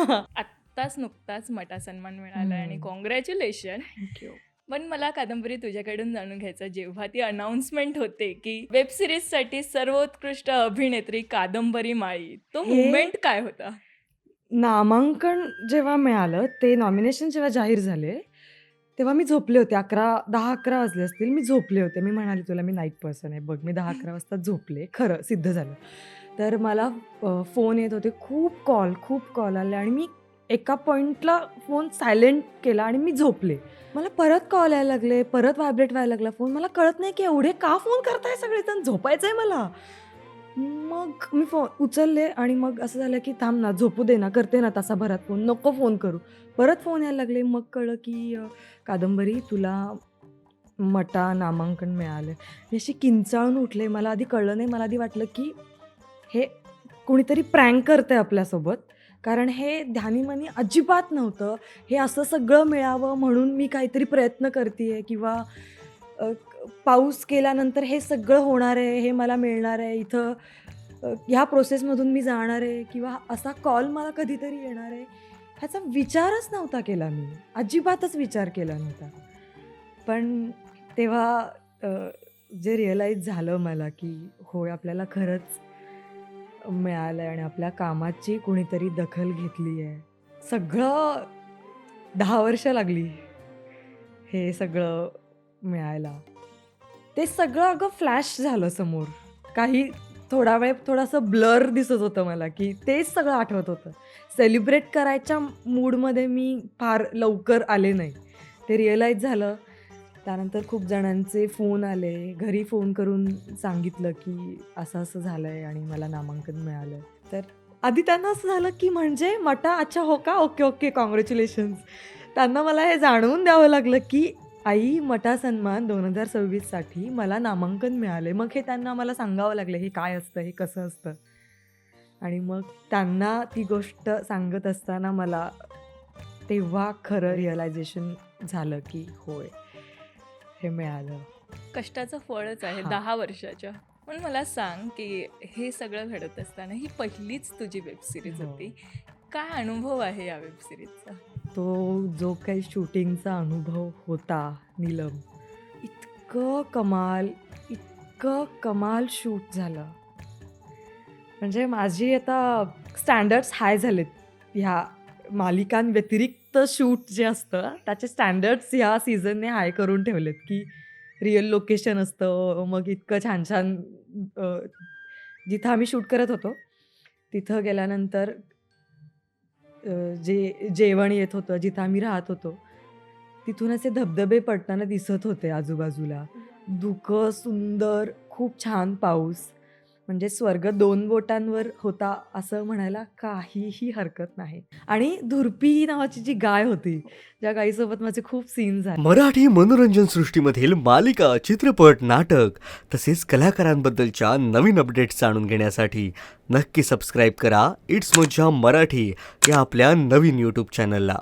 आत्ताच नुकताच मटा सन्मान मिळाला आणि कॉंग्रॅच्युलेशन. थँक्यू. पण मला कादंबरी तुझ्याकडून जाणून घ्यायचं, जेव्हा ती अनाउन्समेंट होते की वेब सिरीजसाठी सर्वोत्कृष्ट अभिनेत्री कादंबरी माळी, तो हे मुवमेंट काय होता? नामांकन जेव्हा मिळालं, ते नॉमिनेशन जेव्हा जाहीर झाले, तेव्हा मी झोपले होते. 10-11 वाजले असतील. मी झोपले होते. मी म्हणाले तुला मी नाईट पर्सन आहे. बघ मी 10-11 वाजता झोपले. खरं सिद्ध झालं. तर मला फोन येत होते. खूप कॉल आले आणि मी एका पॉइंटला फोन सायलेंट केला आणि मी झोपले. मला परत कॉल यायला लागले, परत व्हायब्रेट व्हायला लागला फोन. मला कळत नाही की एवढे का फोन करताय सगळेजण? झोपायचंय मला. मग मी फोन उचलले आणि मग असं झालं की थांब ना, झोपू दे ना, करते ना तासाभरात फोन, नको फोन करू. परत फोन यायला लागले. मग कळलं की कादंबरी तुला मटा नामांकन मिळालं. मी अशी किंचाळून उठले. मला आधी कळलं नाही. मला आधी वाटलं की हे कोणीतरी प्रँक करतंय आपल्यासोबत. कारण हे ध्यानीमनी अजिबात नव्हतं. हे असं सगळं मिळावं म्हणून मी काहीतरी प्रयत्न करतीये किंवा पाऊस केल्यानंतर हे सगळं होणार आहे, हे मला मिळणार आहे. इथं ह्या प्रोसेसमधून मी जाणार आहे किंवा असा कॉल मला कधीतरी येणार आहे. ह्याचा विचारच नव्हता केला मी. अजिबातच विचार केला नव्हता. पण तेव्हा अ, जे रिअलाईज झालं मला की होय आपल्याला खरंच मिळालं आहे आणि आपल्या कामाची कुणीतरी दखल घेतली आहे. सगळं 10 वर्ष लागली हे सगळं मिळायला. ते सगळं अगं फ्लॅश झालं समोर. काही थोडा वेळ थोडंसं ब्लर दिसत होतं मला, की तेच सगळं आठवत होतं. सेलिब्रेट करायच्या मूडमध्ये मी फार लवकर आले नाही. ते रिअलाईज झालं. त्यानंतर खूप जणांचे फोन आले. घरी फोन करून सांगितलं, की असं-असं झालंय आणि मला नामांकन मिळालं. तर आधी त्यांना असं झालं, की म्हणजे मटा अच्छा हो का? Okay, congratulations. त्यांना मला हे जाणवून द्यावं लागलं, की आई मटा सन्मान 2026 साठी मला नामांकन मिळाले. मग हे त्यांना मला सांगावं लागलं, हे काय असतं, हे कसं असतं? आणि मग त्यांना ती गोष्ट सांगत असताना मला तेव्हा खरं रिअलायझेशन झालं, की होय, हे मिळालं. कष्टाचं फळच आहे हां. 10 वर्षाच्या. पण मला सांग की हे सगळं घडत असताना ही पहिलीच तुझी वेब सिरीज हो. होती. काय अनुभव आहे या वेब सिरीजचा? तो जो काही शूटिंगचा अनुभव होता नीलम, इतकं कमाल शूट झालं. म्हणजे माझी आता स्टँडर्ड्स हाय झालेत. ह्या मालिकांव्यतिरिक्त शूट जे असतं, त्याचे स्टँडर्ड्स ह्या सीझनने हाय करून ठेवलेत, की रिअल लोकेशन असतं. मग इतकं छान-छान अ, जिथं आम्ही शूट करत होतो, तिथं गेल्यानंतर जे जेवण येत होतं, जिथं आम्ही राहत होतो, तिथून असे धबधबे पडताना दिसत होते आजूबाजूला. धुकं सुंदर, खूप छान पाऊस. म्हणजे स्वर्ग 2 बोटांवर होता असं म्हणायला काहीही हरकत नाही. आणि धुरपी नावाची जी गाय होती, ज्या गायीसोबत माझे खूप सीन झाले. मराठी मनोरंजन सृष्टीमधील मालिका, चित्रपट, नाटक तसेच कलाकारांबद्दलच्या नवीन अपडेट्स जाणून घेण्यासाठी नक्की सबस्क्राईब करा इट्स मज्जा मराठी या आपल्या नवीन यूट्यूब चॅनलला.